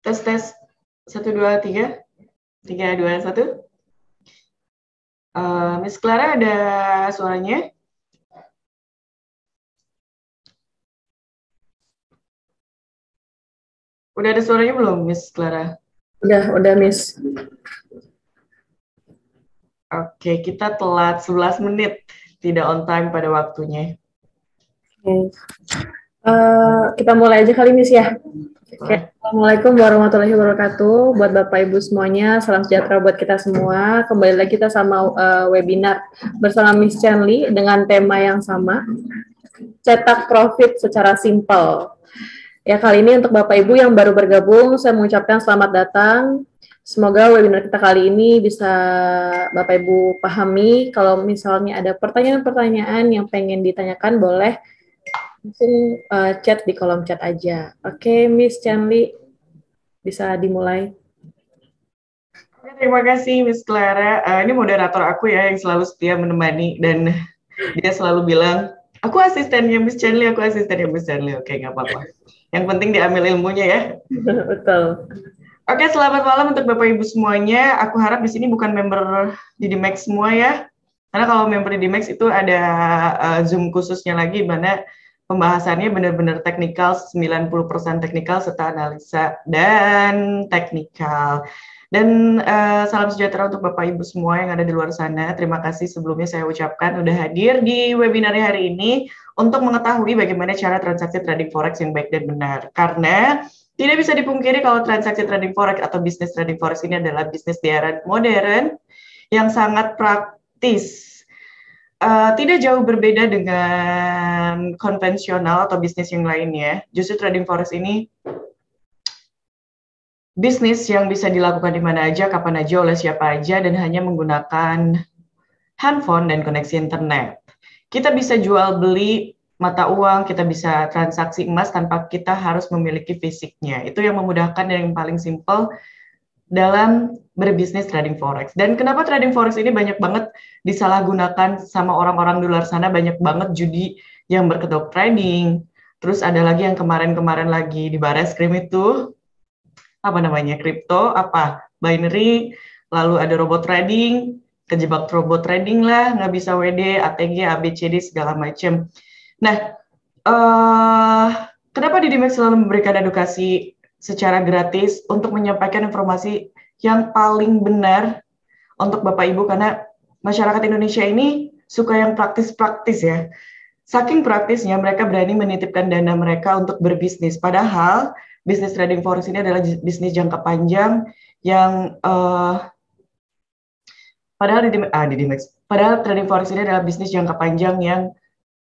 Tes tes 1 2 3 3 2 1. Miss Clara ada suaranya? Udah ada suaranya belum, Miss Clara? Udah Miss. Oke, kita telat 11 menit, tidak on time pada waktunya. Kita mulai aja kali Miss ya. Assalamualaikum warahmatullahi wabarakatuh. Buat Bapak Ibu semuanya, salam sejahtera buat kita semua. Kembali lagi kita sama webinar bersama Miss Chanly dengan tema yang sama, cetak profit secara simpel. Ya, kali ini untuk Bapak Ibu yang baru bergabung, saya mengucapkan selamat datang. Semoga webinar kita kali ini bisa Bapak Ibu pahami. Kalau misalnya ada pertanyaan-pertanyaan yang pengen ditanyakan, boleh langsung chat di kolom chat aja. Oke, Miss Chanly, bisa dimulai. Terima kasih, Miss Clara. Ini moderator aku ya, yang selalu setia menemani, dan dia selalu bilang, aku asistennya Miss Chanly, aku asistennya Miss Chanly. Oke, nggak apa-apa. Yang penting diambil ilmunya ya. Betul. Oke, selamat malam untuk Bapak Ibu semuanya. Aku harap di sini bukan member Didimax semua ya. Karena kalau member Didimax itu ada Zoom khususnya lagi, mana pembahasannya benar-benar teknikal, 90% teknikal serta analisa dan teknikal. Dan salam sejahtera untuk Bapak Ibu semua yang ada di luar sana. Terima kasih sebelumnya saya ucapkan udah hadir di webinar hari ini untuk mengetahui bagaimana cara transaksi trading forex yang baik dan benar. Karena tidak bisa dipungkiri kalau transaksi trading forex atau bisnis trading forex ini adalah bisnis di era modern yang sangat praktis. Tidak jauh berbeda dengan konvensional atau bisnis yang lainnya. Justru trading forex ini bisnis yang bisa dilakukan di mana aja, kapan aja, oleh siapa aja, dan hanya menggunakan handphone dan koneksi internet. Kita bisa jual beli mata uang, kita bisa transaksi emas tanpa kita harus memiliki fisiknya. Itu yang memudahkan dan yang paling simple dalam berbisnis trading forex. Dan kenapa trading forex ini banyak banget disalahgunakan sama orang-orang di luar sana, banyak banget judi yang berkedok trading. Terus ada lagi yang kemarin-kemarin lagi di Barreskrim itu, apa namanya, kripto, binary, lalu ada robot trading, kejebak robot trading lah, nggak bisa WD, ATG, ABCD, segala macam. Nah, kenapa Didimax selalu memberikan edukasi secara gratis untuk menyampaikan informasi yang paling benar untuk Bapak Ibu, karena masyarakat Indonesia ini suka yang praktis-praktis ya. Saking praktisnya mereka berani menitipkan dana mereka untuk berbisnis. Padahal bisnis trading forex ini adalah bisnis jangka panjang yang padahal trading forex ini adalah bisnis jangka panjang yang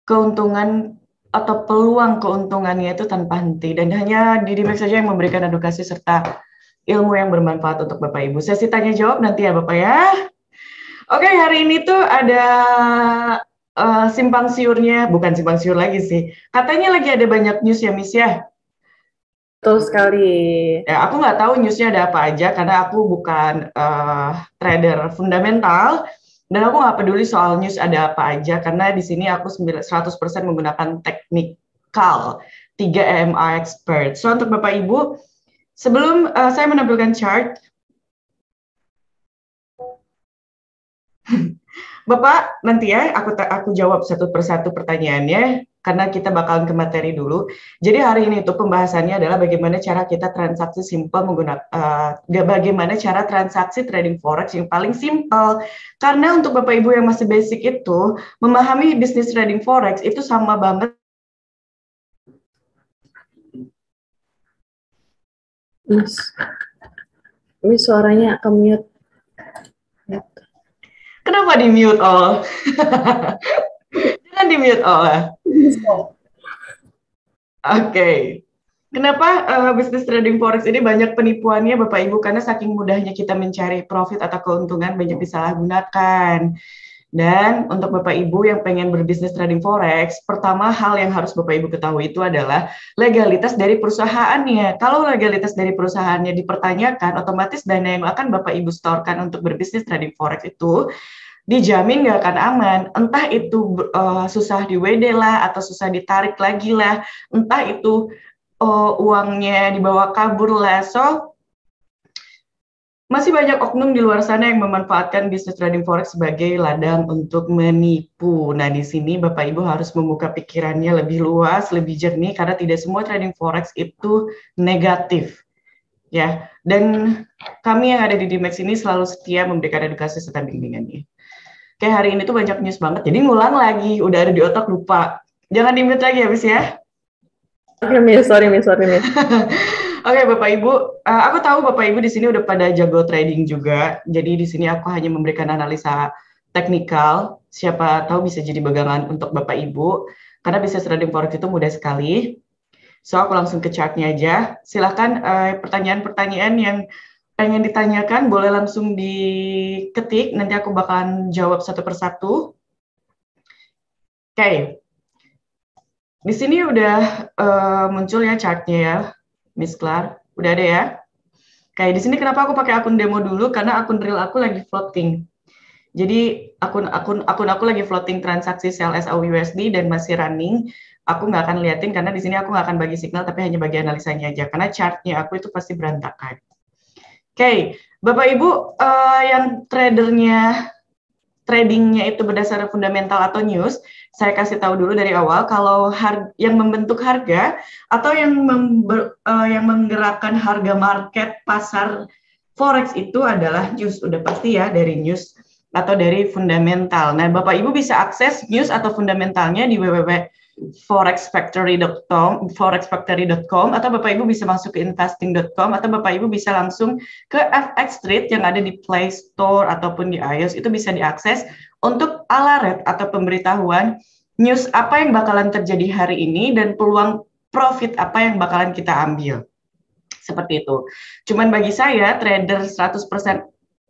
keuntungan atau peluang keuntungannya itu tanpa henti, dan hanya Didimax saja yang memberikan edukasi serta ilmu yang bermanfaat untuk Bapak Ibu. Sesi tanya jawab nanti ya Bapak ya. Oke, hari ini tuh ada simpang siurnya, bukan simpang siur lagi sih. Katanya lagi ada banyak news ya Miss ya. Betul sekali. Ya, aku nggak tahu newsnya ada apa aja karena aku bukan trader fundamental. Dan aku nggak peduli soal news ada apa aja, karena di sini aku 100% menggunakan teknikal 3 EMA expert. So, untuk Bapak Ibu, sebelum saya menampilkan chart, Bapak, nanti ya aku jawab satu persatu pertanyaannya, karena kita bakalan ke materi dulu. Jadi hari ini tuh pembahasannya adalah bagaimana cara kita transaksi simple menggunakan bagaimana cara transaksi trading forex yang paling simple. Karena untuk Bapak Ibu yang masih basic itu, memahami bisnis trading forex itu sama banget. Ini suaranya akan mute. Kenapa di mute all? Jangan di mute all. Oke. Kenapa bisnis trading forex ini banyak penipuannya Bapak Ibu? Karena saking mudahnya kita mencari profit atau keuntungan, banyak disalahgunakan. Dan untuk Bapak Ibu yang pengen berbisnis trading forex, pertama hal yang harus Bapak Ibu ketahui itu adalah legalitas dari perusahaannya. Kalau legalitas dari perusahaannya dipertanyakan, otomatis dana yang akan Bapak Ibu setorkan untuk berbisnis trading forex itu dijamin nggak akan aman. Entah itu susah di WD lah, atau susah ditarik lagi lah, entah itu uangnya dibawa kabur lah. So, masih banyak oknum di luar sana yang memanfaatkan bisnis trading forex sebagai ladang untuk menipu. Nah, di sini Bapak Ibu harus membuka pikirannya lebih luas, lebih jernih, karena tidak semua trading forex itu negatif. Ya, dan kami yang ada di Dimex ini selalu setia memberikan edukasi serta bimbingannya. Kayak hari ini tuh banyak news banget, jadi ngulang lagi, udah ada di otak lupa. Jangan di-mute lagi habis ya. Oke, Miss, sorry, Miss. Oke, Bapak Ibu, aku tahu Bapak Ibu di sini udah pada jago trading juga. Jadi di sini aku hanya memberikan analisa teknikal. Siapa tahu bisa jadi pegangan untuk Bapak Ibu. Karena bisnis trading forex itu mudah sekali. So aku langsung ke chartnya aja. Silahkan pertanyaan-pertanyaan yang pengen ditanyakan boleh langsung diketik. Nanti aku bakalan jawab satu persatu. Oke. Di sini udah muncul ya chartnya ya. Miss Clar, udah ada ya? Kayak di sini kenapa aku pakai akun demo dulu? Karena akun real aku lagi floating. Jadi akun aku lagi floating transaksi sell SAU USD dan masih running. Aku nggak akan liatin karena di sini aku nggak akan bagi signal, tapi hanya bagi analisanya aja. Karena chartnya aku itu pasti berantakan. Oke, Bapak Ibu yang tradingnya itu berdasarkan fundamental atau news, saya kasih tahu dulu dari awal kalau yang membentuk harga atau yang menggerakkan harga market pasar forex itu adalah news, udah pasti ya dari news atau dari fundamental. Nah, Bapak Ibu bisa akses news atau fundamentalnya di www.forexfactory.com atau Bapak Ibu bisa masuk ke investing.com atau Bapak Ibu bisa langsung ke FX Trade yang ada di Play Store ataupun di iOS, itu bisa diakses untuk alert atau pemberitahuan news apa yang bakalan terjadi hari ini dan peluang profit apa yang bakalan kita ambil. Seperti itu. Cuman bagi saya, trader 100%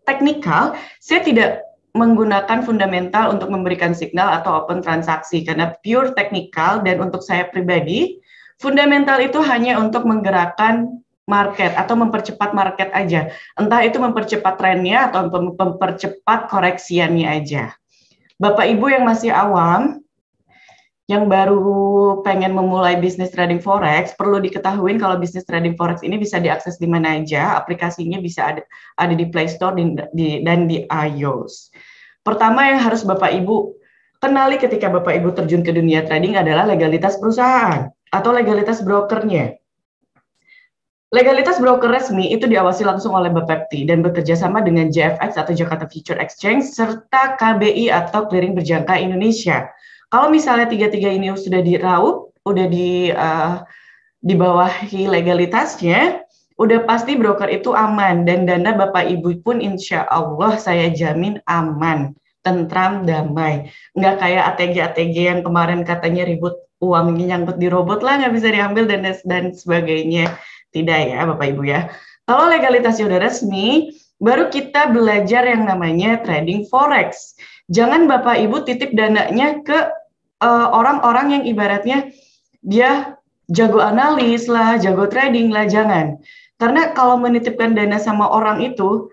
teknikal, saya tidak menggunakan fundamental untuk memberikan signal atau open transaksi karena pure teknikal, dan untuk saya pribadi fundamental itu hanya untuk menggerakkan market atau mempercepat market aja, entah itu mempercepat trennya atau mempercepat koreksiannya aja. Bapak Ibu yang masih awam, yang baru pengen memulai bisnis trading forex, perlu diketahui kalau bisnis trading forex ini bisa diakses di mana aja, aplikasinya bisa ada di Play Store dan di iOS. Pertama yang harus Bapak Ibu kenali ketika Bapak Ibu terjun ke dunia trading adalah legalitas perusahaan atau legalitas brokernya. Legalitas broker resmi itu diawasi langsung oleh Bapepti dan bekerja sama dengan JFX atau Jakarta Future Exchange serta KBI atau Clearing Berjangka Indonesia. Kalau misalnya tiga-tiga ini sudah diraup, udah dibawahi legalitasnya, udah pasti broker itu aman dan dana Bapak Ibu pun insya Allah saya jamin aman, tentram, damai. Nggak kayak ATG yang kemarin katanya ribut uangnya nyangkut di robot lah, nggak bisa diambil dan sebagainya. Tidak ya Bapak Ibu ya. Kalau legalitasnya udah resmi, baru kita belajar yang namanya trading forex. Jangan Bapak Ibu titip dananya ke orang-orang yang ibaratnya dia jago analis lah, jago trading lah, jangan. Karena kalau menitipkan dana sama orang itu,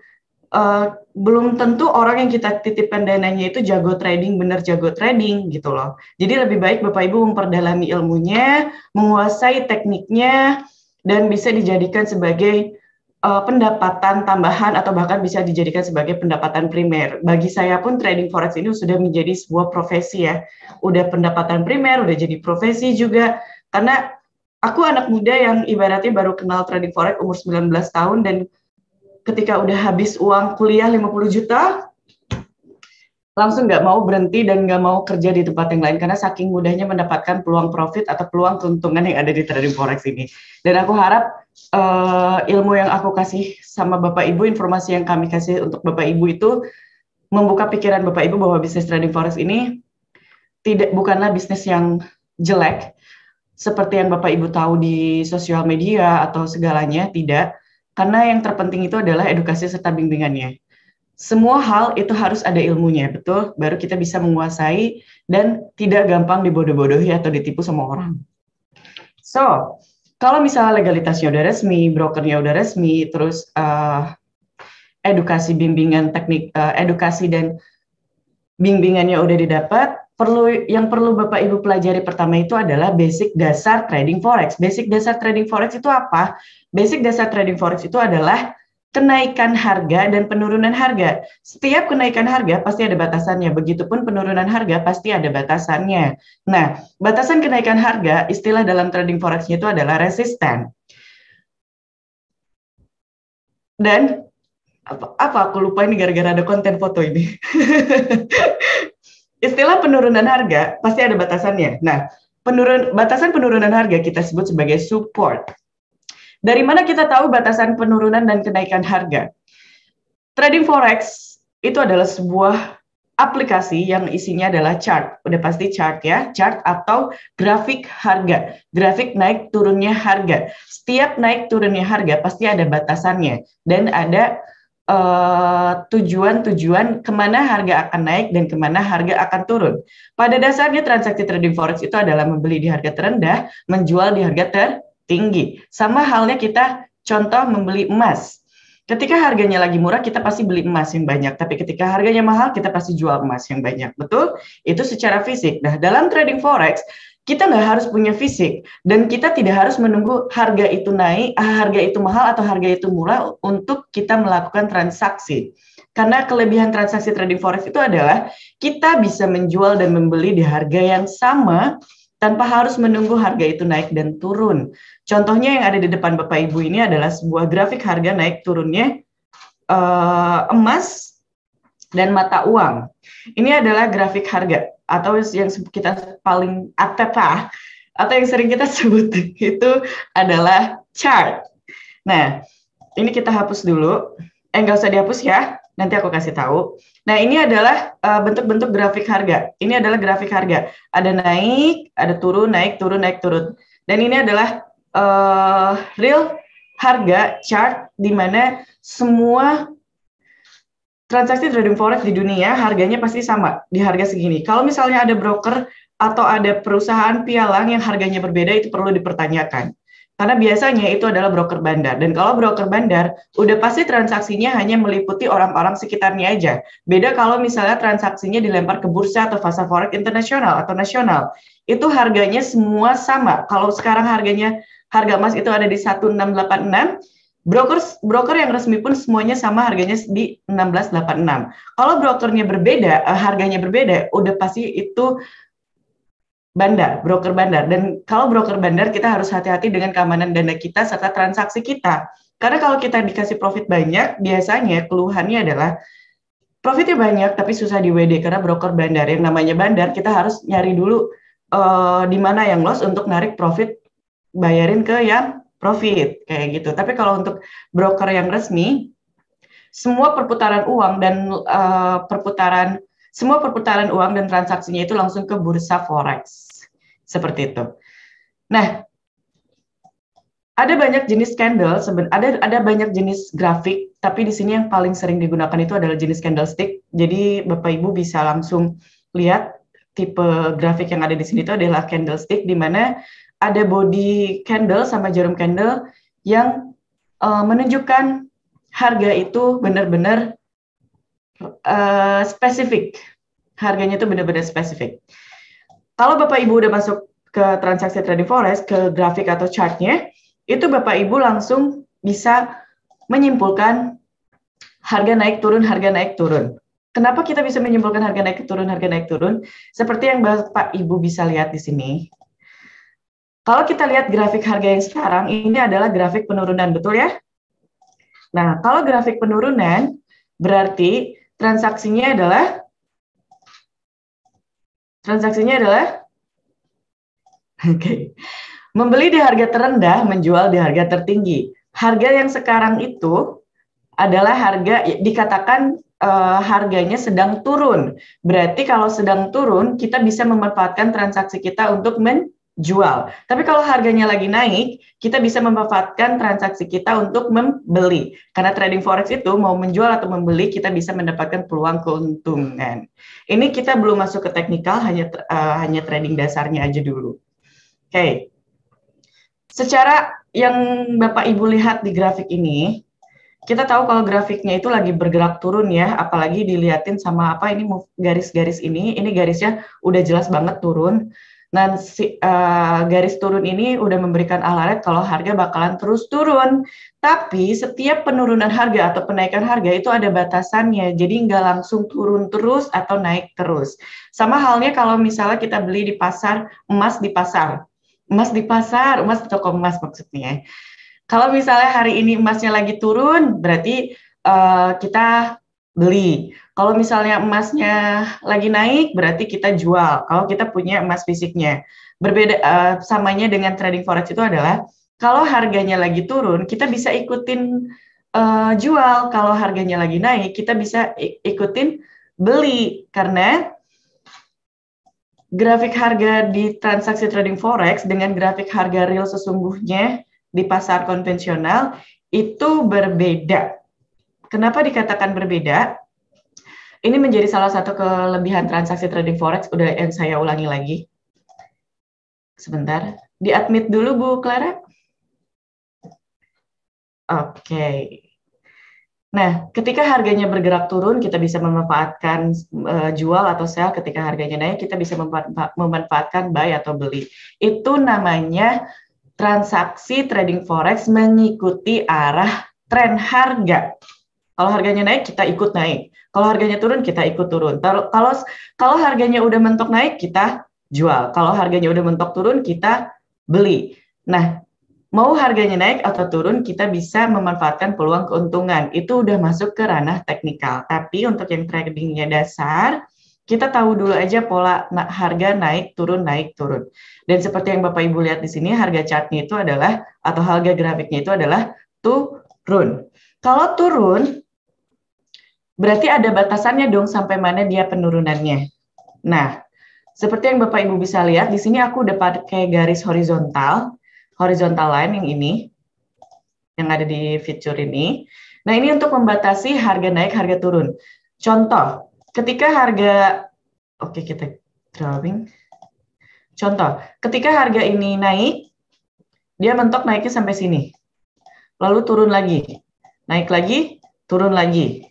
belum tentu orang yang kita titipkan dananya itu jago trading, benar jago trading gitu loh. Jadi lebih baik Bapak Ibu memperdalami ilmunya, menguasai tekniknya, dan bisa dijadikan sebagai pendapatan tambahan atau bahkan bisa dijadikan sebagai pendapatan primer. Bagi saya pun trading forex ini sudah menjadi sebuah profesi ya. Udah pendapatan primer, udah jadi profesi juga. Karena aku anak muda yang ibaratnya baru kenal trading forex umur 19 tahun dan ketika udah habis uang kuliah 50 juta, langsung nggak mau berhenti dan nggak mau kerja di tempat yang lain karena saking mudahnya mendapatkan peluang profit atau peluang keuntungan yang ada di trading forex ini. Dan aku harap ilmu yang aku kasih sama Bapak Ibu, informasi yang kami kasih untuk Bapak Ibu itu membuka pikiran Bapak Ibu bahwa bisnis trading forex ini bukanlah bisnis yang jelek seperti yang Bapak Ibu tahu di sosial media atau segalanya, tidak. Karena yang terpenting itu adalah edukasi serta bimbingannya. Semua hal itu harus ada ilmunya, betul? Baru kita bisa menguasai dan tidak gampang dibodoh-bodohi atau ditipu sama orang. So, kalau misalnya legalitasnya udah resmi, brokernya udah resmi, terus edukasi bimbingan teknik, edukasi dan bimbingannya udah didapat, yang perlu Bapak Ibu pelajari pertama itu adalah basic dasar trading forex. Basic dasar trading forex itu apa? Basic dasar trading forex itu adalah kenaikan harga dan penurunan harga. Setiap kenaikan harga pasti ada batasannya, begitupun penurunan harga pasti ada batasannya. Nah, batasan kenaikan harga, istilah dalam trading forex-nya itu adalah resisten. Dan apa aku lupa ini gara-gara ada konten foto ini. Istilah penurunan harga pasti ada batasannya. Nah, batasan penurunan harga kita sebut sebagai support. Dari mana kita tahu batasan penurunan dan kenaikan harga? Trading forex itu adalah sebuah aplikasi yang isinya adalah chart. Udah pasti chart ya, chart atau grafik harga. Grafik naik turunnya harga. Setiap naik turunnya harga pasti ada batasannya dan ada tujuan-tujuan kemana harga akan naik dan kemana harga akan turun. Pada dasarnya transaksi trading forex itu adalah membeli di harga terendah, menjual di harga tertinggi. Sama halnya kita contoh membeli emas. Ketika harganya lagi murah, kita pasti beli emas yang banyak. Tapi ketika harganya mahal, kita pasti jual emas yang banyak. Betul? Itu secara fisik. Nah, dalam trading forex, kita nggak harus punya fisik dan kita tidak harus menunggu harga itu naik, harga itu mahal atau harga itu murah untuk kita melakukan transaksi. Karena kelebihan transaksi trading forex itu adalah kita bisa menjual dan membeli di harga yang sama tanpa harus menunggu harga itu naik dan turun. Contohnya yang ada di depan Bapak Ibu ini adalah sebuah grafik harga naik turunnya emas dan mata uang. Ini adalah grafik harga atau yang kita paling ATP atau yang sering kita sebut itu adalah chart. Nah, ini kita hapus dulu. Nggak usah dihapus ya, nanti aku kasih tahu. Nah, ini adalah bentuk-bentuk grafik harga. Ini adalah grafik harga. Ada naik, ada turun, naik, turun, naik, turun. Dan ini adalah real harga chart di mana semua transaksi trading forex di dunia harganya pasti sama di harga segini. Kalau misalnya ada broker atau ada perusahaan pialang yang harganya berbeda, itu perlu dipertanyakan. Karena biasanya itu adalah broker bandar. Dan kalau broker bandar, udah pasti transaksinya hanya meliputi orang-orang sekitarnya aja. Beda kalau misalnya transaksinya dilempar ke bursa atau pasar forex internasional atau nasional. Itu harganya semua sama. Kalau sekarang harga emas itu ada di 1686, broker yang resmi pun semuanya sama harganya di 1686. Kalau brokernya berbeda, harganya berbeda, udah pasti itu bandar, broker bandar. Dan kalau broker bandar, kita harus hati-hati dengan keamanan dana kita serta transaksi kita. Karena kalau kita dikasih profit banyak, biasanya keluhannya adalah profitnya banyak tapi susah di WD karena broker bandar. Yang namanya bandar, kita harus nyari dulu di mana yang loss untuk narik profit, bayarin ke yang profit kayak gitu. Tapi kalau untuk broker yang resmi, semua perputaran uang dan perputaran uang dan transaksinya itu langsung ke bursa forex. Seperti itu. Nah, ada banyak jenis candle, ada banyak jenis grafik, tapi di sini yang paling sering digunakan itu adalah jenis candlestick. Jadi Bapak Ibu bisa langsung lihat tipe grafik yang ada di sini itu adalah candlestick, di mana ada body candle sama jarum candle yang menunjukkan harga itu benar-benar spesifik. Harganya itu benar-benar spesifik. Kalau Bapak Ibu udah masuk ke transaksi trading forex, ke grafik atau chartnya, itu Bapak Ibu langsung bisa menyimpulkan harga naik turun, harga naik turun. Kenapa kita bisa menyimpulkan harga naik turun, harga naik turun? Seperti yang Bapak Ibu bisa lihat di sini. Kalau kita lihat grafik harga yang sekarang, ini adalah grafik penurunan, betul ya? Nah, kalau grafik penurunan, berarti transaksinya adalah membeli di harga terendah, menjual di harga tertinggi. Harga yang sekarang itu adalah harga, dikatakan harganya sedang turun. Berarti kalau sedang turun, kita bisa memanfaatkan transaksi kita untuk menjual. Tapi kalau harganya lagi naik, kita bisa memanfaatkan transaksi kita untuk membeli. Karena trading forex itu mau menjual atau membeli, kita bisa mendapatkan peluang keuntungan. Ini kita belum masuk ke teknikal, hanya trading dasarnya aja dulu. Oke. Secara yang Bapak Ibu lihat di grafik ini, kita tahu kalau grafiknya itu lagi bergerak turun ya, apalagi dilihatin sama apa ini garis-garis ini garisnya udah jelas banget turun. Nah, garis turun ini udah memberikan alamat kalau harga bakalan terus turun. Tapi setiap penurunan harga atau penaikan harga itu ada batasannya. Jadi nggak langsung turun terus atau naik terus. Sama halnya kalau misalnya kita beli di pasar, emas di pasar. Emas di pasar, emas di toko emas maksudnya. Kalau misalnya hari ini emasnya lagi turun, berarti kita beli. Kalau misalnya emasnya lagi naik, berarti kita jual. Kalau kita punya emas fisiknya. Berbeda samanya dengan trading forex itu adalah kalau harganya lagi turun, kita bisa ikutin jual. Kalau harganya lagi naik, kita bisa ikutin beli. Karena grafik harga di transaksi trading forex dengan grafik harga real sesungguhnya di pasar konvensional itu berbeda. Kenapa dikatakan berbeda? Ini menjadi salah satu kelebihan transaksi trading forex, udah yang saya ulangi lagi. Sebentar, di-admit dulu Bu Clara. Oke. Nah, ketika harganya bergerak turun, kita bisa memanfaatkan jual atau sell. Ketika harganya naik, kita bisa memanfaatkan buy atau beli. Itu namanya transaksi trading forex mengikuti arah tren harga. Kalau harganya naik, kita ikut naik. Kalau harganya turun, kita ikut turun. Kalau harganya udah mentok naik, kita jual. Kalau harganya udah mentok turun, kita beli. Nah, mau harganya naik atau turun, kita bisa memanfaatkan peluang keuntungan. Itu udah masuk ke ranah teknikal. Tapi untuk yang tradingnya dasar, kita tahu dulu aja pola harga naik turun. Dan seperti yang Bapak Ibu lihat di sini, harga chartnya itu adalah, atau harga grafiknya itu adalah turun. Kalau turun, berarti ada batasannya dong sampai mana dia penurunannya. Nah, seperti yang Bapak Ibu bisa lihat, di sini aku udah pakai garis horizontal line yang ini, yang ada di fitur ini. Nah, ini untuk membatasi harga naik, harga turun. Contoh, ketika harga, oke kita drawing. Contoh, ketika harga ini naik, dia mentok naiknya sampai sini. Lalu turun lagi. Naik lagi, turun lagi.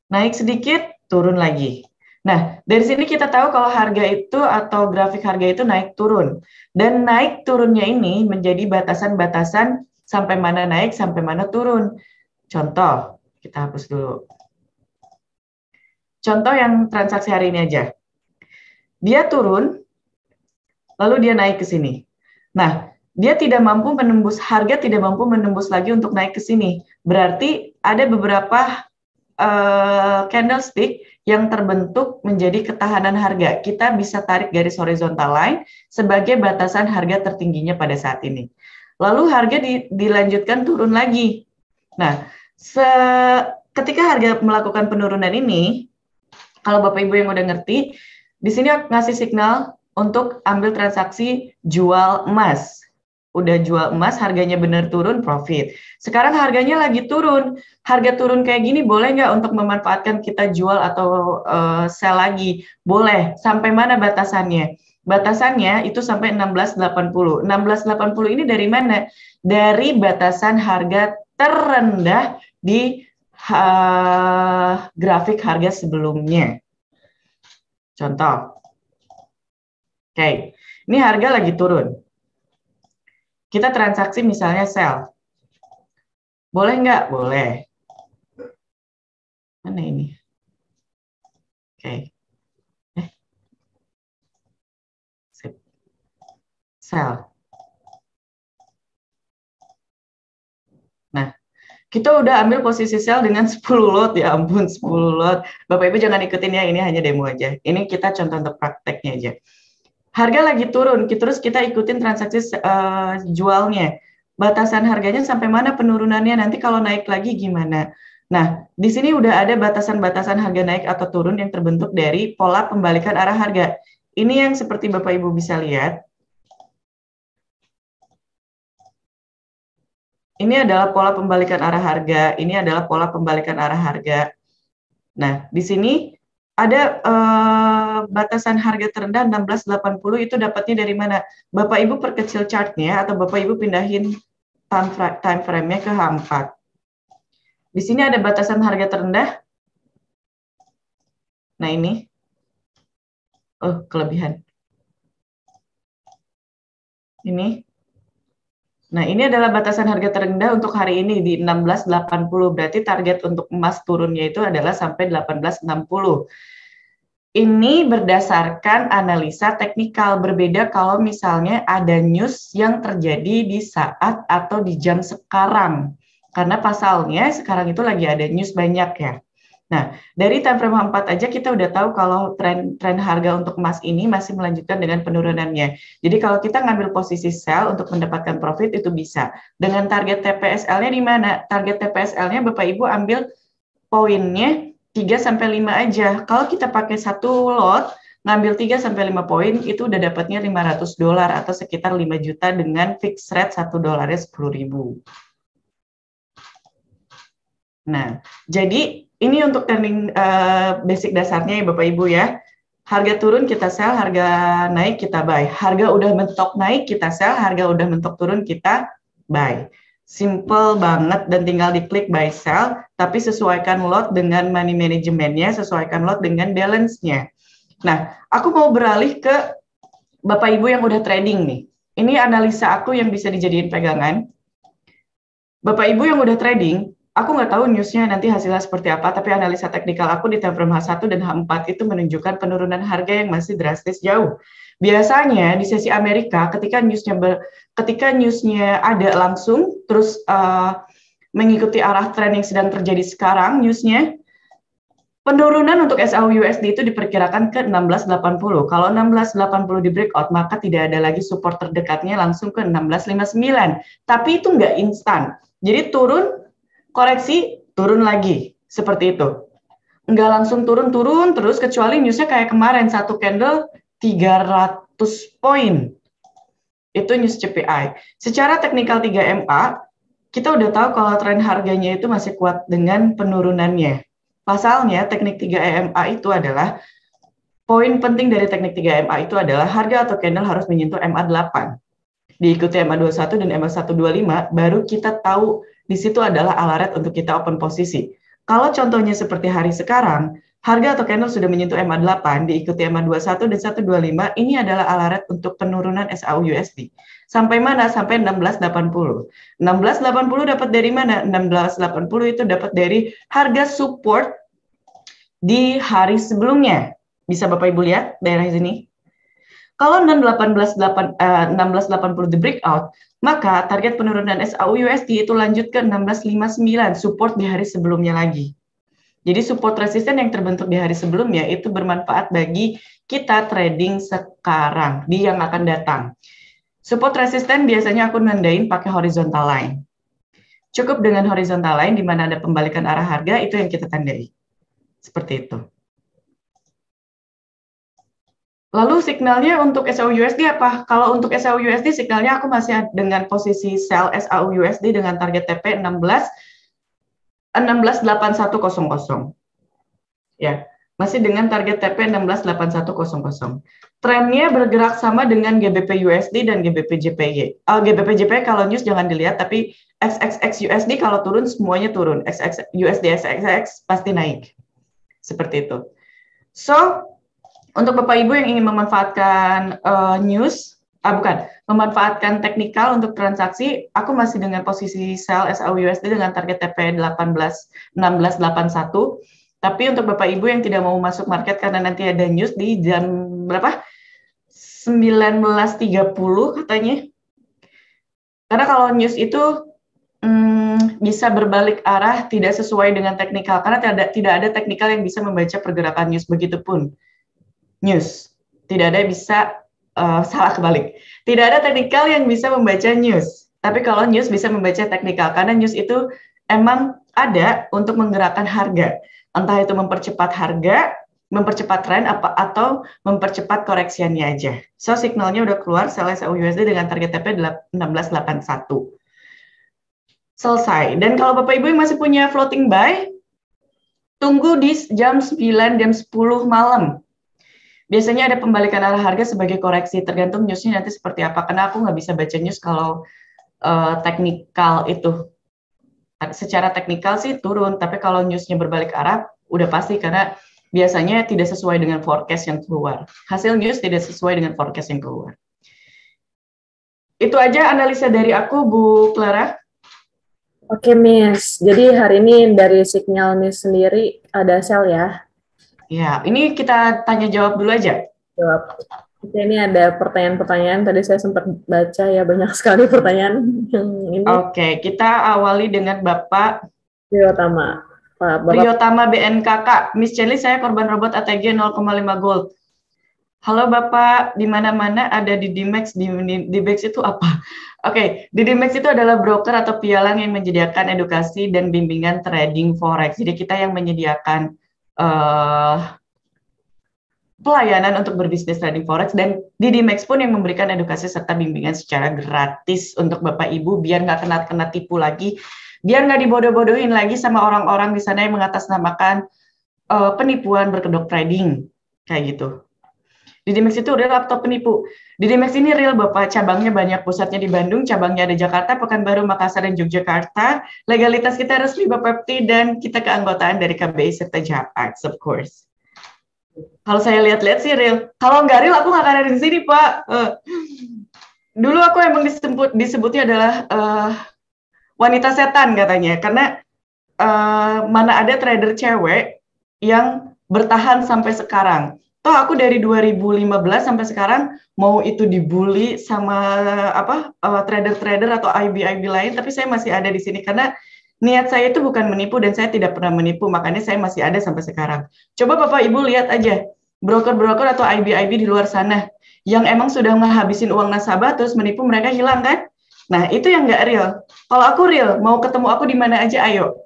Naik sedikit, turun lagi. Nah, dari sini kita tahu kalau harga itu atau grafik harga itu naik turun. Dan naik turunnya ini menjadi batasan-batasan sampai mana naik, sampai mana turun. Contoh, kita hapus dulu. Contoh yang transaksi hari ini aja. Dia turun, lalu dia naik ke sini. Nah, dia tidak mampu menembus, harga tidak mampu menembus lagi untuk naik ke sini. Berarti ada beberapa candlestick yang terbentuk menjadi ketahanan harga. Kita bisa tarik garis horizontal line sebagai batasan harga tertingginya pada saat ini. Lalu harga dilanjutkan turun lagi. Nah, ketika harga melakukan penurunan ini, kalau Bapak Ibu yang udah ngerti, di sini ngasih signal untuk ambil transaksi jual emas. Udah jual emas, harganya benar turun, profit. Sekarang harganya lagi turun. Harga turun kayak gini boleh nggak untuk memanfaatkan kita jual atau sell lagi? Boleh. Sampai mana batasannya? Batasannya itu sampai 1680. 1680 ini dari mana? Dari batasan harga terendah di grafik harga sebelumnya. Contoh. Oke, ini harga lagi turun. Kita transaksi misalnya sell. Boleh nggak? Boleh. Mana ini? Oke. Sell. Nah, kita udah ambil posisi sell dengan 10 lot, ya ampun 10 lot. Bapak Ibu jangan ikutin ya, ini hanya demo aja. Ini kita contoh untuk prakteknya aja. Harga lagi turun, terus kita ikutin transaksi jualnya. Batasan harganya sampai mana penurunannya, nanti kalau naik lagi gimana. Nah, di sini udah ada batasan-batasan harga naik atau turun yang terbentuk dari pola pembalikan arah harga. Ini yang seperti Bapak Ibu bisa lihat. Ini adalah pola pembalikan arah harga, ini adalah pola pembalikan arah harga. Nah, di sini ada batasan harga terendah 1680 itu dapatnya dari mana? Bapak Ibu perkecil chartnya atau Bapak Ibu pindahin time frame-nya ke H4. Di sini ada batasan harga terendah. Nah ini. Oh, kelebihan. Ini. Nah, ini adalah batasan harga terendah untuk hari ini di 16.80. Berarti target untuk emas turunnya itu adalah sampai 18.60. Ini berdasarkan analisa teknikal, berbeda kalau misalnya ada news yang terjadi di saat atau di jam sekarang. Karena pasalnya sekarang itu lagi ada news banyak ya. Nah, dari time frame 4 aja kita udah tahu kalau tren harga untuk emas ini masih melanjutkan dengan penurunannya. Jadi kalau kita ngambil posisi sell untuk mendapatkan profit itu bisa. Dengan target TPSL-nya di mana? Target TPSL-nya Bapak Ibu ambil poinnya 3-5 aja. Kalau kita pakai satu lot, ngambil 3-5 poin, itu udah dapatnya $500 atau sekitar 5 juta dengan fixed rate $1 10.000. Nah, jadi ini untuk trending basic dasarnya ya Bapak Ibu ya. Harga turun kita sell, harga naik kita buy. Harga udah mentok naik kita sell, harga udah mentok turun kita buy. Simple banget dan tinggal diklik buy sell, tapi sesuaikan lot dengan money managementnya, sesuaikan lot dengan balance-nya. Nah, aku mau beralih ke Bapak Ibu yang udah trading nih. Ini analisa aku yang bisa dijadiin pegangan. Bapak Ibu yang udah trading, aku nggak tahu newsnya nanti hasilnya seperti apa, tapi analisa teknikal aku di time frame H1 dan H4 itu menunjukkan penurunan harga yang masih drastis jauh. Biasanya di sesi Amerika ketika newsnya ada langsung, terus mengikuti arah tren yang sedang terjadi sekarang newsnya, penurunan untuk SAU-USD itu diperkirakan ke 16.80. Kalau 16.80 di breakout, maka tidak ada lagi support terdekatnya langsung ke 16.59. Tapi itu nggak instan. Jadi turun, koreksi, turun lagi. Seperti itu. Nggak langsung turun-turun terus, kecuali newsnya kayak kemarin, satu candle 300 poin. Itu news CPI. Secara teknikal 3MA, kita udah tahu kalau tren harganya itu masih kuat dengan penurunannya. Pasalnya, teknik 3EMA itu adalah, poin penting dari teknik 3EMA itu adalah harga atau candle harus menyentuh MA8. Diikuti MA21 dan MA125, baru kita tahu di situ adalah alaret untuk kita open posisi. Kalau contohnya seperti hari sekarang, harga atau candle sudah menyentuh MA8, diikuti MA21 dan 125, ini adalah alaret untuk penurunan SAU-USD. Sampai mana? Sampai 16.80. 16.80 dapat dari mana? 16.80 itu dapat dari harga support di hari sebelumnya. Bisa Bapak Ibu lihat daerah sini? Kalau 16.80 di breakout, maka target penurunan SAU-USD itu lanjut ke 16.59, support di hari sebelumnya lagi. Jadi support resisten yang terbentuk di hari sebelumnya itu bermanfaat bagi kita trading sekarang, di yang akan datang. Support resisten biasanya aku nandain pakai horizontal line. Cukup dengan horizontal line di mana ada pembalikan arah harga, itu yang kita tandai. Seperti itu. Lalu signalnya untuk SAU-USD apa? Kalau untuk SAU-USD signalnya aku masih dengan posisi sell SAU-USD dengan target TP 168100. Ya, masih dengan target TP 168100. Trennya bergerak sama dengan GBP USD dan GBP JPY. GBP JPY kalau news jangan dilihat, tapi XXX USD kalau turun semuanya turun. XX USD XXX pasti naik. Seperti itu. So, untuk Bapak Ibu yang ingin memanfaatkan memanfaatkan teknikal untuk transaksi, aku masih dengan posisi sell SAU-USD dengan target TP 1681. Tapi untuk Bapak Ibu yang tidak mau masuk market karena nanti ada news di jam berapa? 19.30 katanya. Karena kalau news itu bisa berbalik arah, tidak sesuai dengan teknikal. Karena tidak ada teknikal yang bisa membaca pergerakan news, begitupun news. Tidak ada yang bisa, salah kebalik. Tidak ada teknikal yang bisa membaca news. Tapi kalau news bisa membaca teknikal, karena news itu emang ada untuk menggerakkan harga. Entah itu mempercepat harga, mempercepat tren, atau mempercepat koreksiannya aja. So, signalnya udah keluar, sell SAU-USD dengan target TP 1681. Selesai. Dan kalau Bapak Ibu yang masih punya floating buy, tunggu di jam 9, jam 10 malam. Biasanya ada pembalikan arah harga sebagai koreksi, tergantung newsnya nanti seperti apa. Karena aku nggak bisa baca news kalau teknikal itu. Secara teknikal sih turun, tapi kalau newsnya berbalik arah, udah pasti karena biasanya tidak sesuai dengan forecast yang keluar. Hasil news tidak sesuai dengan forecast yang keluar. Itu aja analisa dari aku, Bu Clara. Oke, Miss. Jadi hari ini dari Signal Miss sendiri ada sel ya? Ya, ini kita tanya jawab dulu aja. Jawab. Oke, ini ada pertanyaan-pertanyaan. Tadi saya sempat baca ya, banyak sekali pertanyaan yang ini. Oke, kita awali dengan Bapak Priyotama. Pak, Bapak. Priyotama BNKK. Miss Celi, saya korban robot ATG 0,5 gold. Halo Bapak, di mana-mana ada di Dimex. Dimex itu apa? Oke, Dimex itu adalah broker atau pialang yang menyediakan edukasi dan bimbingan trading forex. Jadi kita yang menyediakan pelayanan untuk berbisnis trading forex, dan Dimex pun yang memberikan edukasi serta bimbingan secara gratis untuk Bapak Ibu biar nggak kena tipu lagi, biar nggak dibodoh-bodohin lagi sama orang-orang di sana yang mengatasnamakan penipuan berkedok trading kayak gitu. Dimex itu real atau penipu? Dimex ini real Bapak, cabangnya banyak, pusatnya di Bandung, cabangnya ada Jakarta, Pekanbaru, Makassar, dan Yogyakarta. Legalitas kita resmi Bapepti dan kita keanggotaan dari KBI serta JAPAX, of course. Kalau saya lihat-lihat sih real. Kalau nggak real, aku nggak akan ada di sini, Pak. Dulu aku emang disebutnya adalah wanita setan katanya, karena mana ada trader cewek yang bertahan sampai sekarang. Toh aku dari 2015 sampai sekarang mau itu dibully sama trader-trader atau IB lain, tapi saya masih ada di sini karena niat saya itu bukan menipu dan saya tidak pernah menipu, makanya saya masih ada sampai sekarang. Coba Bapak Ibu lihat aja broker-broker atau IB di luar sana yang emang sudah menghabisin uang nasabah terus menipu mereka hilang kan? Nah itu yang nggak real. Kalau aku real, mau ketemu aku di mana aja, ayo.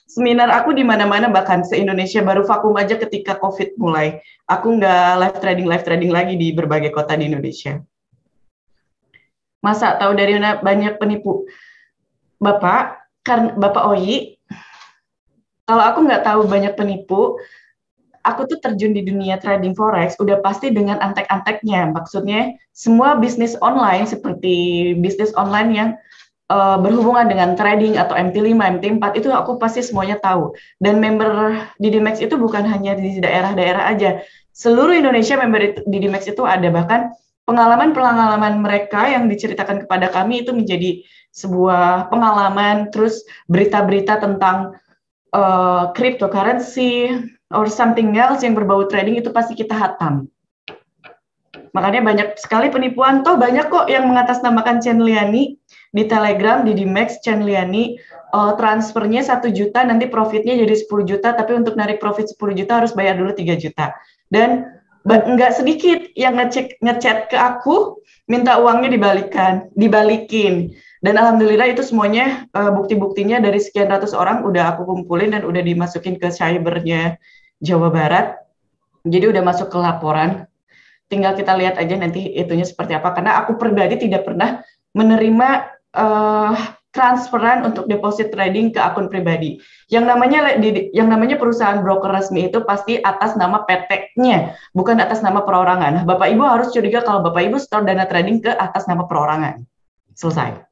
Seminar aku di mana-mana, bahkan se-Indonesia, baru vakum aja ketika COVID mulai. Aku nggak live trading lagi di berbagai kota di Indonesia. Masa tahu dari mana banyak penipu? Bapak, karena Bapak Oyi, kalau aku nggak tahu banyak penipu, aku tuh terjun di dunia trading forex udah pasti dengan antek-anteknya. Maksudnya semua bisnis online seperti bisnis online yang berhubungan dengan trading atau MT5, MT4 itu aku pasti semuanya tahu. Dan member Dimex itu bukan hanya di daerah-daerah aja. Seluruh Indonesia member Dimex itu ada, bahkan pengalaman-pengalaman mereka yang diceritakan kepada kami itu menjadi sebuah pengalaman, terus berita-berita tentang cryptocurrency or something else yang berbau trading itu pasti kita hatam. Makanya banyak sekali penipuan, toh banyak kok yang mengatasnamakan Chen Liani di Telegram, di Dimex, Chen Liani, transfernya 1 juta, nanti profitnya jadi 10 juta, tapi untuk narik profit 10 juta harus bayar dulu 3 juta. Dan nggak sedikit yang ngechat ke aku, minta uangnya dibalikin. Dan alhamdulillah itu semuanya bukti-buktinya dari sekian ratus orang udah aku kumpulin dan udah dimasukin ke cybernya Jawa Barat. Jadi udah masuk ke laporan. Tinggal kita lihat aja nanti itunya seperti apa. Karena aku pribadi tidak pernah menerima transferan untuk deposit trading ke akun pribadi. Yang namanya perusahaan broker resmi itu pasti atas nama PT-nya, bukan atas nama perorangan. Bapak Ibu harus curiga kalau Bapak Ibu store dana trading ke atas nama perorangan. Selesai.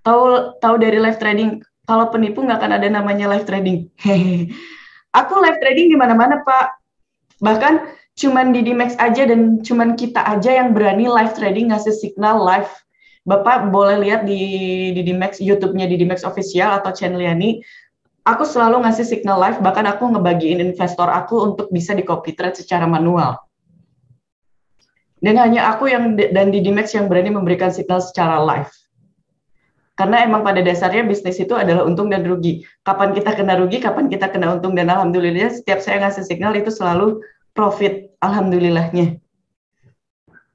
Tahu dari live trading, kalau penipu nggak akan ada namanya live trading. Aku live trading di mana-mana, Pak. Bahkan cuman di Dimex aja dan cuman kita aja yang berani live trading ngasih signal live. Bapak boleh lihat di Dimex, YouTube-nya di Dimex Official atau Chen Liani. Aku selalu ngasih signal live, bahkan aku ngebagiin investor aku untuk bisa di copy trade secara manual. Dan hanya aku dan di Dimex yang berani memberikan signal secara live. Karena emang pada dasarnya bisnis itu adalah untung dan rugi. Kapan kita kena rugi, kapan kita kena untung. Dan alhamdulillah setiap saya ngasih signal itu selalu profit, alhamdulillahnya.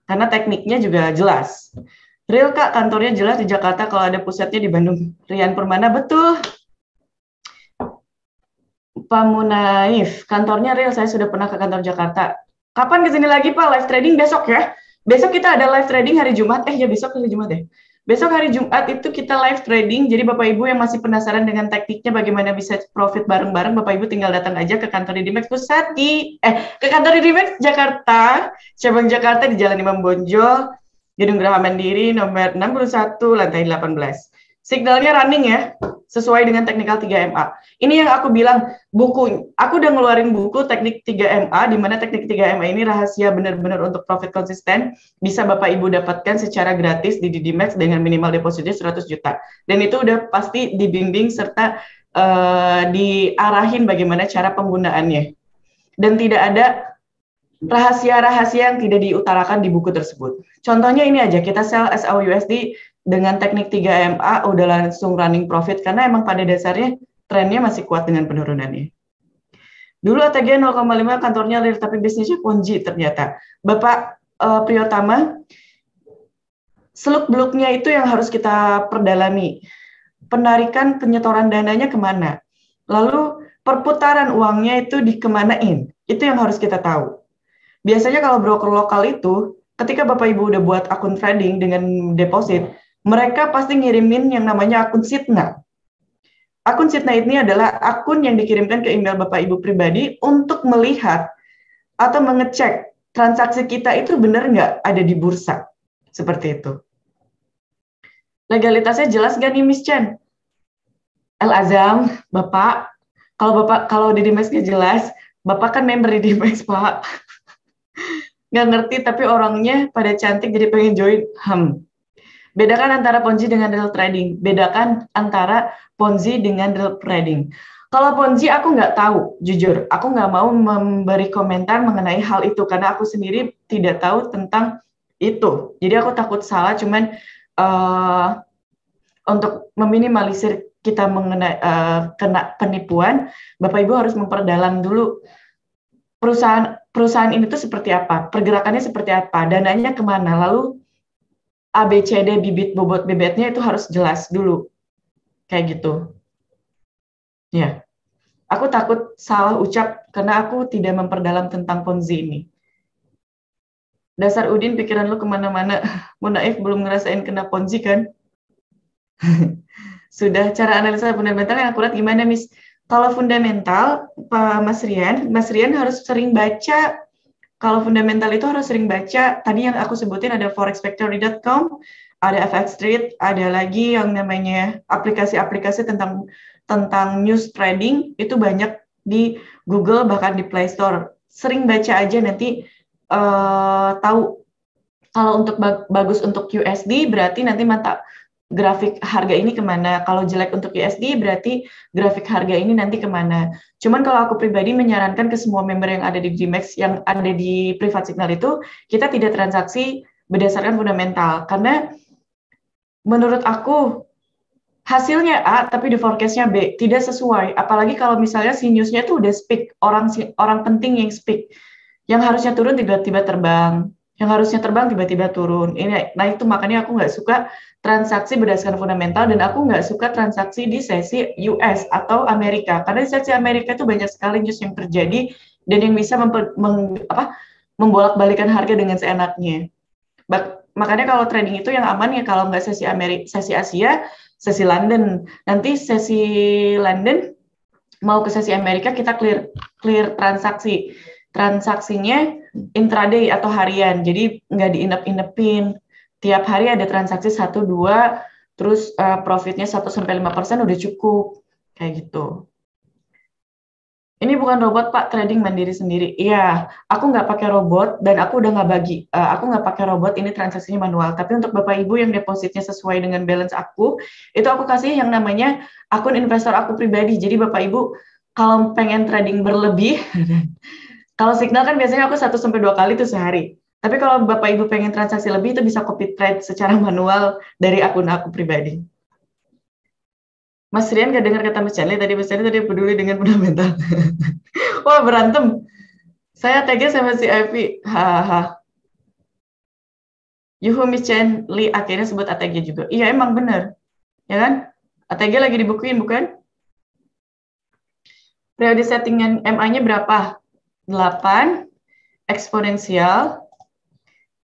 Karena tekniknya juga jelas. Real Kak, kantornya jelas di Jakarta, kalau ada pusatnya di Bandung. Rian Permana, betul. Pak Munaif, kantornya real, saya sudah pernah ke kantor Jakarta. Kapan kesini lagi Pak, live trading besok ya? Besok kita ada live trading hari Jumat, ya besok hari Jumat ya? Besok hari Jumat itu kita live trading, jadi Bapak Ibu yang masih penasaran dengan tekniknya bagaimana bisa profit bareng-bareng, Bapak Ibu tinggal datang aja ke kantor Dimex Pusat ke kantor Dimex Jakarta, cabang Jakarta di Jalan Imam Bonjol, Gedung Geraha Mandiri nomor 61 lantai 18. Signalnya running ya, sesuai dengan teknikal 3MA. Ini yang aku bilang, aku udah ngeluarin buku teknik 3MA, di mana teknik 3MA ini rahasia benar-benar untuk profit konsisten, bisa Bapak Ibu dapatkan secara gratis di DidiMax dengan minimal depositnya 100 juta. Dan itu udah pasti dibimbing serta diarahin bagaimana cara penggunaannya. Dan tidak ada rahasia-rahasia yang tidak diutarakan di buku tersebut. Contohnya ini aja, kita sell SAUUSD dengan teknik 3MA udah langsung running profit karena emang pada dasarnya trennya masih kuat dengan penurunannya. Dulu ATG 0,5 kantornya real tapi bisnisnya Ponzi ternyata. Bapak Priyotama, seluk-beluknya itu yang harus kita perdalami. Penarikan penyetoran dananya kemana? Lalu perputaran uangnya itu dikemanain? Itu yang harus kita tahu. Biasanya kalau broker lokal itu, ketika Bapak Ibu udah buat akun trading dengan deposit, mereka pasti ngirimin yang namanya akun Sitna. Akun Sitna ini adalah akun yang dikirimkan ke email Bapak Ibu pribadi untuk melihat atau mengecek transaksi kita itu benar nggak ada di bursa. Seperti itu. Legalitasnya jelas nggak nih Miss Chen? Azam, Bapak, kalau di Dimex nggak jelas, Bapak kan member di Dimex, Pak. Nggak ngerti, tapi orangnya pada cantik jadi pengen join. Bedakan antara Ponzi dengan real trading. Bedakan antara Ponzi dengan real trading. Kalau Ponzi aku nggak tahu, jujur. Aku nggak mau memberi komentar mengenai hal itu, karena aku sendiri tidak tahu tentang itu. Jadi aku takut salah, cuman untuk meminimalisir kita mengenai kena penipuan, Bapak Ibu harus memperdalam dulu perusahaan ini tuh seperti apa, pergerakannya seperti apa, dananya kemana, lalu ABCD bibit bobot bebetnya itu harus jelas dulu, kayak gitu. Ya, aku takut salah ucap karena aku tidak memperdalam tentang Ponzi ini. Dasar Udin, pikiran lu kemana-mana. Munaif belum ngerasain kena Ponzi kan? Sudah, cara analisa fundamental yang akurat gimana, Miss? Kalau fundamental, Pak Mas Rian harus sering baca. Kalau fundamental itu harus sering baca. Tadi yang aku sebutin ada forexfactory.com, ada FX Street, ada lagi yang namanya aplikasi-aplikasi tentang news trading, itu banyak di Google, bahkan di Play Store. Sering baca aja, nanti tahu. Kalau untuk bagus untuk USD, berarti nanti mata grafik harga ini kemana. Kalau jelek untuk USD, berarti grafik harga ini nanti kemana. Cuman kalau aku pribadi menyarankan ke semua member yang ada di DMAX, yang ada di Privat Signal itu, kita tidak transaksi berdasarkan fundamental. Karena menurut aku, hasilnya A, tapi di forecast-nya B. Tidak sesuai. Apalagi kalau misalnya si news-nya itu udah speak, orang penting yang speak. Yang harusnya turun tiba-tiba terbang. Yang harusnya terbang tiba-tiba turun. Nah itu makanya aku nggak suka transaksi berdasarkan fundamental, dan aku nggak suka transaksi di sesi US atau Amerika, karena di sesi Amerika itu banyak sekali news yang terjadi dan yang bisa membolak-balikan harga dengan seenaknya. Makanya kalau trading itu yang aman ya kalau nggak sesi sesi Asia, sesi London. Nanti sesi London mau ke sesi Amerika, kita clear transaksinya intraday atau harian, jadi nggak diinep-inepin. Tiap hari ada transaksi 1-2, terus profitnya 1-5% udah cukup, kayak gitu. Ini bukan robot Pak, trading mandiri sendiri. Iya, aku nggak pakai robot dan aku udah nggak bagi. Aku nggak pakai robot, ini transaksinya manual. Tapi untuk Bapak Ibu yang depositnya sesuai dengan balance aku, itu aku kasih yang namanya akun investor aku pribadi. Jadi Bapak Ibu kalau pengen trading berlebih, kalau Signal kan biasanya aku 1-2 kali tuh sehari. Tapi kalau Bapak Ibu pengen transaksi lebih, itu bisa copy trade secara manual dari akun aku pribadi. Mas Rian gak dengar kata Mas Charlie tadi peduli dengan fundamental. Wah, berantem. Saya tag sama si Ivy. Hahaha. Yuhu Miss Chen Lee akhirnya sebut ATG juga. Iya, emang benar. Ya kan? ATG lagi dibukuin, bukan? Periode settingan MA-nya berapa? 8 eksponensial,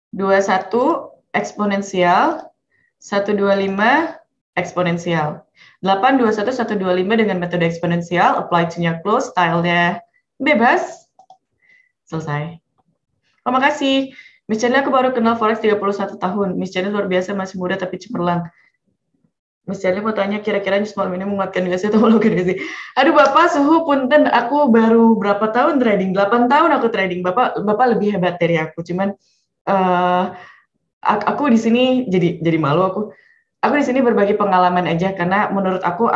21 eksponensial, 125 eksponensial. 8, 21, 125 dengan metode eksponensial, apply to-nya close, style-nya bebas. Selesai. Oh, makasih. Miss Chandler, aku baru kenal Forex 31 tahun. Miss Chandler luar biasa, masih muda tapi cemerlang. Miss Charlie mau tanya, kira-kira news malam ini menguatkan nggak sih atau melukai nggak sih? Aduh Bapak, suhu punten, aku baru berapa tahun trading? 8 tahun aku trading. Bapak lebih hebat dari aku. Cuman uh, aku di sini jadi malu aku. Aku di sini berbagi pengalaman aja karena menurut aku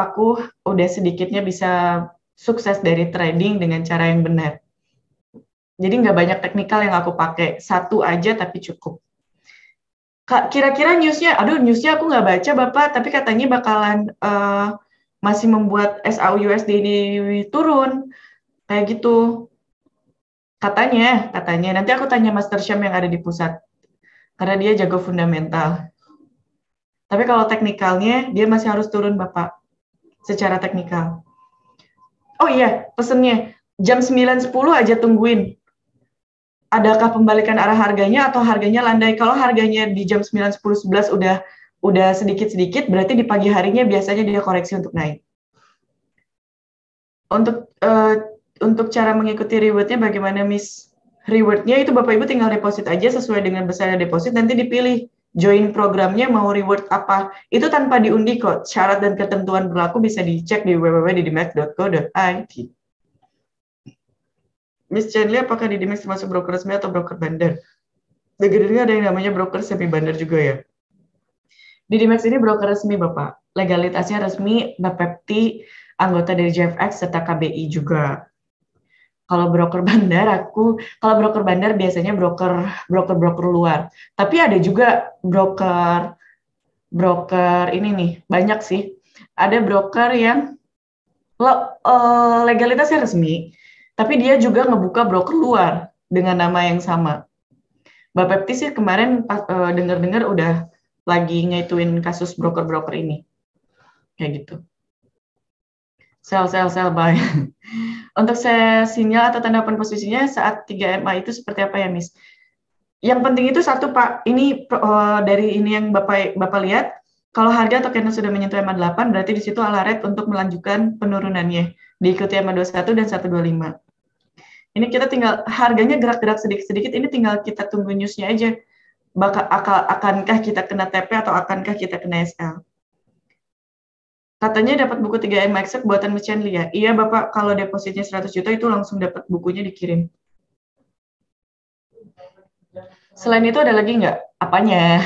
udah sedikitnya bisa sukses dari trading dengan cara yang benar. Jadi nggak banyak teknikal yang aku pakai, satu aja tapi cukup. Kak, kira-kira newsnya, aduh newsnya aku nggak baca Bapak, tapi katanya bakalan masih membuat SAU USD ini turun, kayak gitu. Katanya. Nanti aku tanya Master Syam yang ada di pusat, karena dia jago fundamental. Tapi kalau teknikalnya, dia masih harus turun Bapak, secara teknikal. Oh iya, pesennya, jam 9.10 aja tungguin. Adakah pembalikan arah harganya atau harganya landai? Kalau harganya di jam 9, 10, 11 udah sedikit-sedikit, berarti di pagi harinya biasanya dia koreksi untuk naik. Untuk cara mengikuti rewardnya bagaimana, Miss? Rewardnya itu Bapak Ibu tinggal deposit aja sesuai dengan besarnya deposit, nanti dipilih join programnya mau reward apa. Itu tanpa diundi kok. Syarat dan ketentuan berlaku bisa dicek di www.didimax.co.id. Miss Chandler, apakah Didimax termasuk broker resmi atau broker bandar? Dengar-dengar ada yang namanya broker semi bandar juga ya. Didimax ini broker resmi Bapak. Legalitasnya resmi, Bapepti, anggota dari JFX serta KBI juga. Kalau broker bandar biasanya broker luar. Tapi ada juga broker ini nih, banyak sih. Ada broker yang legalitasnya resmi, tapi dia juga ngebuka broker luar dengan nama yang sama. Bapepti sih kemarin dengar-dengar udah lagi ngaituin kasus broker-broker ini. Kayak gitu. Sell, buy. Untuk sinyal atau tanda open posisinya saat 3MA itu seperti apa ya, Miss? Yang penting itu satu, Pak. Ini dari ini yang Bapak lihat, kalau harga atau candle sudah menyentuh EMA 8, berarti di situ alert untuk melanjutkan penurunannya. Diikuti EMA 21 dan 125. Ini kita tinggal, harganya gerak-gerak sedikit-sedikit, ini tinggal kita tunggu newsnya aja. Akankah kita kena TP atau akankah kita kena SL? Katanya dapat buku 3M Accept buatan Miss Chandler ya? Iya Bapak, kalau depositnya 100 juta itu langsung dapat bukunya dikirim. Selain itu ada lagi nggak? Apanya?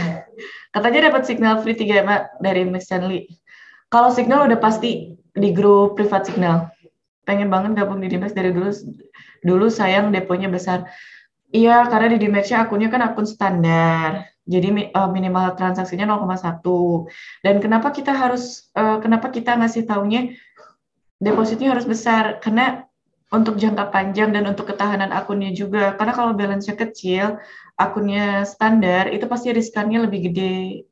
Katanya dapat signal free 3M dari Miss Chandler. Kalau signal udah pasti di grup privat signal. Pengen banget gabung di Dimax dari dulu sayang deponya besar. Iya, karena di Dimax-nya akunnya kan akun standar. Jadi minimal transaksinya 0,1. Dan kenapa kita ngasih taunya depositnya harus besar? Karena untuk jangka panjang dan untuk ketahanan akunnya juga. Karena kalau balance-nya kecil, akunnya standar, itu pasti riskannya lebih gede.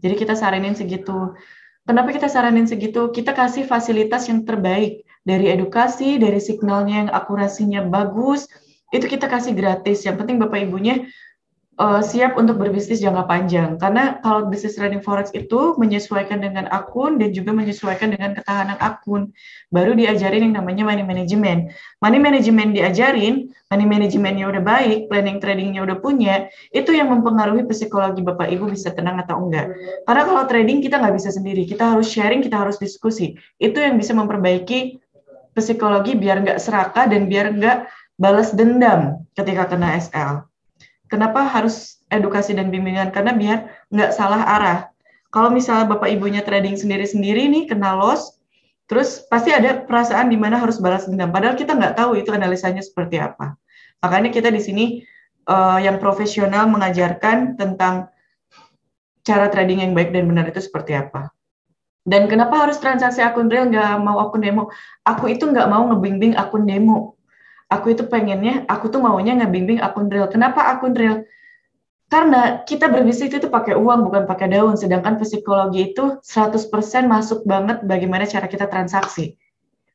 Jadi kita saranin segitu. Kenapa kita saranin segitu? Kita kasih fasilitas yang terbaik. Dari edukasi, dari signalnya yang akurasinya bagus, itu kita kasih gratis. Yang penting Bapak Ibunya siap untuk berbisnis jangka panjang. Karena kalau bisnis trading forex itu menyesuaikan dengan akun dan juga menyesuaikan dengan ketahanan akun. Baru diajarin yang namanya money management. Money management diajarin, money managementnya udah baik, planning tradingnya udah punya, itu yang mempengaruhi psikologi Bapak Ibu bisa tenang atau enggak. Karena kalau trading kita nggak bisa sendiri, kita harus sharing, kita harus diskusi. Itu yang bisa memperbaiki psikologi biar nggak serakah dan biar nggak balas dendam ketika kena SL. Kenapa harus edukasi dan bimbingan? Karena biar nggak salah arah. Kalau misalnya Bapak Ibunya trading sendiri-sendiri nih, kena loss, terus pasti ada perasaan di mana harus balas dendam. Padahal kita nggak tahu itu analisanya seperti apa. Makanya kita di sini yang profesional mengajarkan tentang cara trading yang baik dan benar itu seperti apa. Dan kenapa harus transaksi akun real, nggak mau akun demo? Aku itu nggak mau ngebimbing akun demo. Aku tuh maunya ngebimbing akun real. Kenapa akun real? Karena kita berbisnis itu pakai uang, bukan pakai daun. Sedangkan psikologi itu 100% masuk banget bagaimana cara kita transaksi.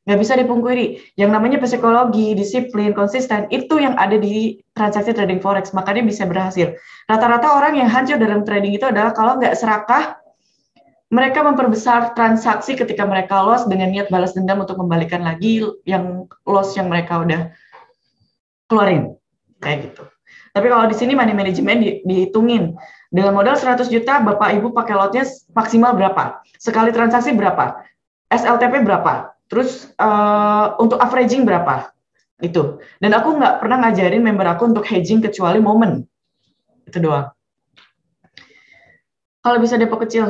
Nggak bisa dipungkiri. Yang namanya psikologi, disiplin, konsisten, itu yang ada di transaksi trading forex. Makanya bisa berhasil. Rata-rata orang yang hancur dalam trading itu adalah kalau nggak serakah, mereka memperbesar transaksi ketika mereka loss dengan niat balas dendam untuk membalikan lagi yang loss yang mereka udah keluarin. Kayak gitu. Tapi kalau di sini money management dihitungin. Dengan modal 100 juta, Bapak Ibu pakai lotnya maksimal berapa? Sekali transaksi berapa? SLTP berapa? Terus untuk averaging berapa? Itu. Dan aku nggak pernah ngajarin member aku untuk hedging kecuali momen. Itu doang. Kalau bisa depo kecil,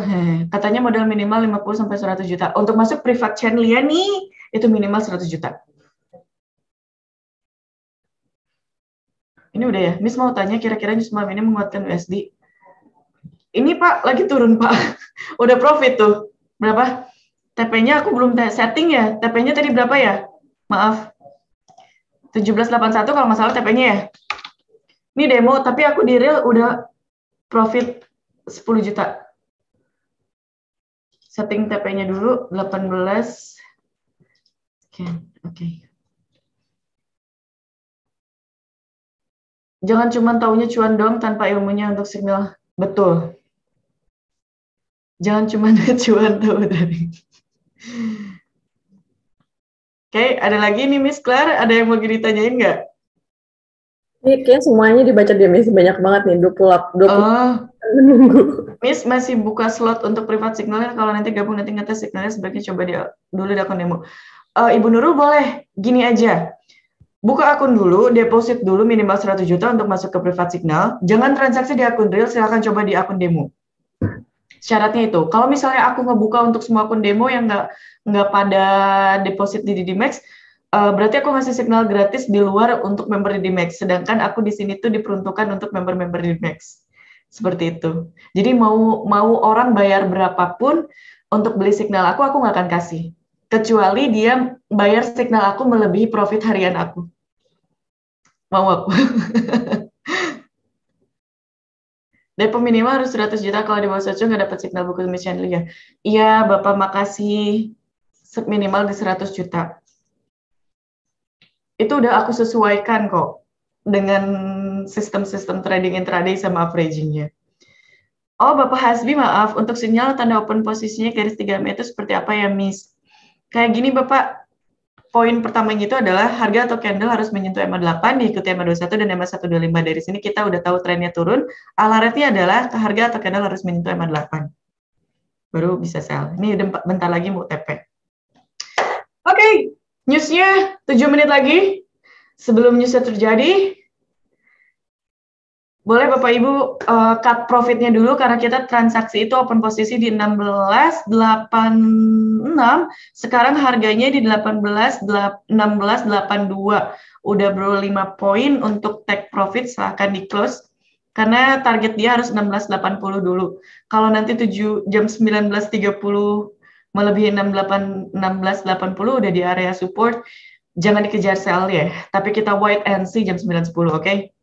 katanya modal minimal 50-100 juta. Untuk masuk privat chain Lia nih, itu minimal 100 juta. Ini udah ya, Miss mau tanya kira-kira news malam ini menguatkan USD. Ini Pak, lagi turun Pak. Udah profit tuh. Berapa? TP-nya aku belum setting ya. TP-nya tadi berapa ya? Maaf. 1781 kalau nggak salah TP-nya ya. Ini demo, tapi aku di real udah profit 10 juta. Setting TP-nya dulu, 18. Oke. Jangan cuma taunya cuan dong tanpa ilmunya untuk signal. Betul. Jangan cuma cuan tahu tadi. Oke, ada lagi nih Miss Claire, ada yang mau ditanyain nggak? Ini kayak semuanya dibaca dia, Miss. Banyak banget nih, 20 menunggu. Miss masih buka slot untuk privat signalnya, kalau nanti gabung nanti ngetes signalnya sebaiknya coba dulu di akun demo. Ibu Nurul boleh, gini aja. Buka akun dulu, deposit dulu minimal 100 juta untuk masuk ke privat signal. Jangan transaksi di akun real, silahkan coba di akun demo. Syaratnya itu, kalau misalnya aku ngebuka untuk semua akun demo yang nggak pada deposit di DDMax, berarti aku ngasih signal gratis di luar untuk member DDMax. Sedangkan aku di sini tuh diperuntukkan untuk member-member DDMax. Seperti itu. Jadi mau orang bayar berapapun untuk beli signal aku nggak akan kasih. Kecuali dia bayar signal aku melebihi profit harian aku. Mau aku. Depo minimal harus 100 juta, kalau di bawah 100 juta nggak dapat signal buku commission ya. Iya, Bapak makasih. Minimal di 100 juta. Itu udah aku sesuaikan kok dengan sistem-sistem trading intraday sama averaging-nya. Oh, Bapak Hasbi, maaf. Untuk sinyal tanda open posisinya garis 3 meter seperti apa ya, Miss? Kayak gini, Bapak. Poin pertamanya itu adalah harga atau candle harus menyentuh EMA 8, diikuti EMA 21 dan EMA 125. Dari sini kita udah tahu trennya turun. Alaretnya adalah harga atau candle harus menyentuh EMA 8. Baru bisa sell. Ini udah bentar lagi mau TP. Oke, newsnya 7 menit lagi. Sebelum newsnya terjadi, boleh Bapak Ibu cut profitnya dulu karena kita transaksi itu open posisi di 16.86, sekarang harganya di 16.82. Udah bro 5 poin untuk take profit, silahkan di close karena target dia harus 16.80 dulu. Kalau nanti jam 19.30 melebihi 16.80 udah di area support, jangan dikejar sell ya, tapi kita wait and see jam 9.10, oke?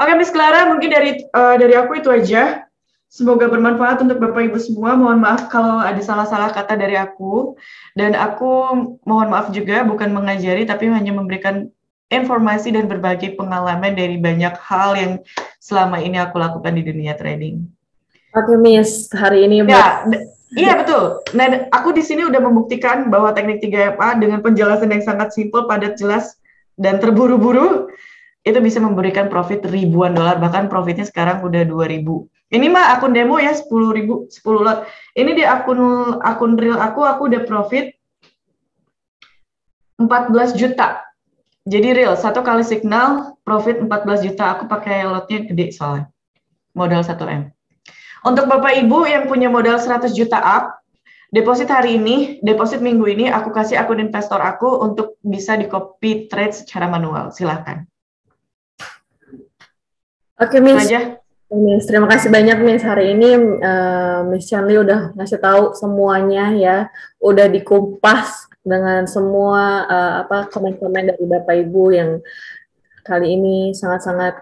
Oke, Miss Clara, mungkin dari aku itu aja. Semoga bermanfaat untuk Bapak Ibu semua. Mohon maaf kalau ada salah-salah kata dari aku. Dan aku mohon maaf juga bukan mengajari, tapi hanya memberikan informasi dan berbagi pengalaman dari banyak hal yang selama ini aku lakukan di dunia trading. Oke, Miss. Hari ini ya, iya betul. Nah, aku di sini udah membuktikan bahwa teknik 3FA dengan penjelasan yang sangat simpel, padat, jelas, dan terburu-buru itu bisa memberikan profit ribuan dolar, bahkan profitnya sekarang udah 2.000. Ini mah akun demo ya, 10.000, 10 lot. Ini di akun real aku udah profit 14 juta. Jadi real, satu kali signal, profit 14 juta. Aku pakai lotnya gede soalnya. Modal 1M. Untuk Bapak Ibu yang punya modal 100 juta up, deposit hari ini, deposit minggu ini, aku kasih akun investor aku untuk bisa di copy trade secara manual. Silahkan. Oke, Miss. Miss, terima kasih banyak, Miss. Hari ini Miss Chanli udah ngasih tahu semuanya ya, udah dikupas dengan semua komen-komen dari Bapak Ibu yang kali ini sangat-sangat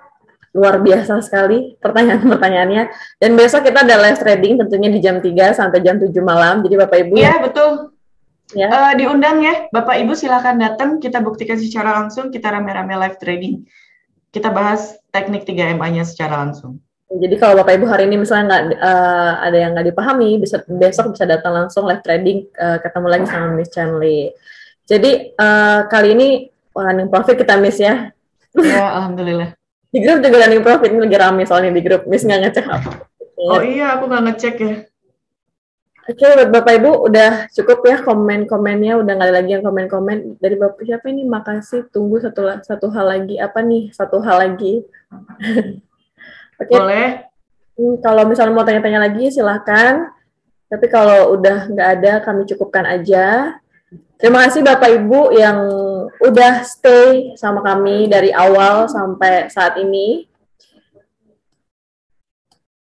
luar biasa sekali pertanyaan-pertanyaannya. Dan besok kita ada live trading tentunya di jam 3 sampai jam 7 malam. Jadi Bapak Ibu Iya, betul. Ya. Diundang ya, Bapak Ibu silakan datang, kita buktikan secara langsung, kita rame-rame live trading. Kita bahas teknik 3MA-nya secara langsung. Jadi kalau Bapak Ibu hari ini misalnya ada yang nggak dipahami, besok bisa datang langsung live trading, ketemu lagi sama Miss Chanli. Jadi kali ini running profit kita, Miss ya. Ya, alhamdulillah. Di grup juga running profit ini lagi rame soalnya di grup. Miss nggak ngecek apa. Oh iya, aku nggak ngecek ya. Oke, buat Bapak Ibu udah cukup ya komen-komennya, udah nggak ada lagi yang komen-komen. Dari Bapak siapa ini? Makasih. Tunggu satu hal lagi. Apa nih? Satu hal lagi. Oke. Boleh. Kalau misalnya mau tanya-tanya lagi silahkan. Tapi kalau udah nggak ada, kami cukupkan aja. Terima kasih Bapak Ibu yang udah stay sama kami dari awal sampai saat ini.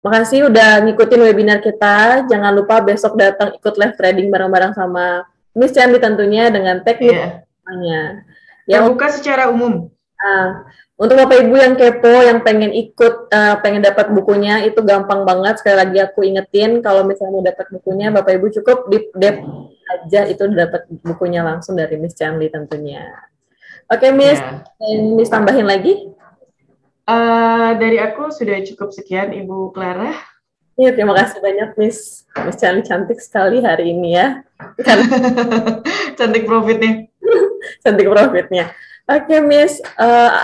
Makasih udah ngikutin webinar kita. Jangan lupa besok datang ikut live trading bareng-bareng sama Miss Candy tentunya dengan teknik semuanya. Yang buka secara umum. Untuk Bapak Ibu yang kepo, yang pengen ikut, pengen dapat bukunya, itu gampang banget. Sekali lagi aku ingetin, kalau misalnya mau dapat bukunya, Bapak Ibu cukup di dep aja, itu dapat bukunya langsung dari Miss Candy tentunya. Oke, Miss, Miss tambahin lagi? Dari aku sudah cukup sekian, Ibu Clara. Iya, terima kasih banyak, Miss Candy, cantik sekali hari ini ya. Cantik profitnya. Cantik profitnya. Oke, Miss,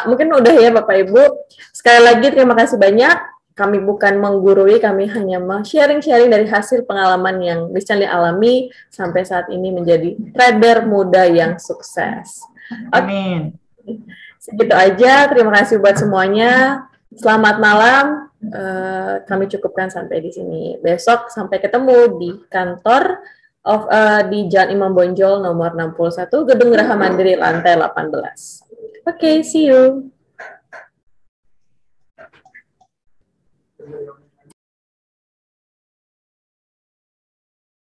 mungkin udah ya Bapak Ibu. Sekali lagi terima kasih banyak. Kami bukan menggurui, kami hanya sharing-sharing dari hasil pengalaman yang Miss Candy alami sampai saat ini menjadi trader muda yang sukses. Amin. Segitu aja, terima kasih buat semuanya. Selamat malam, kami cukupkan sampai di sini. Besok sampai ketemu di kantor di Jalan Imam Bonjol nomor 61, Gedung Geraha Mandiri, lantai 18. Oke, see you.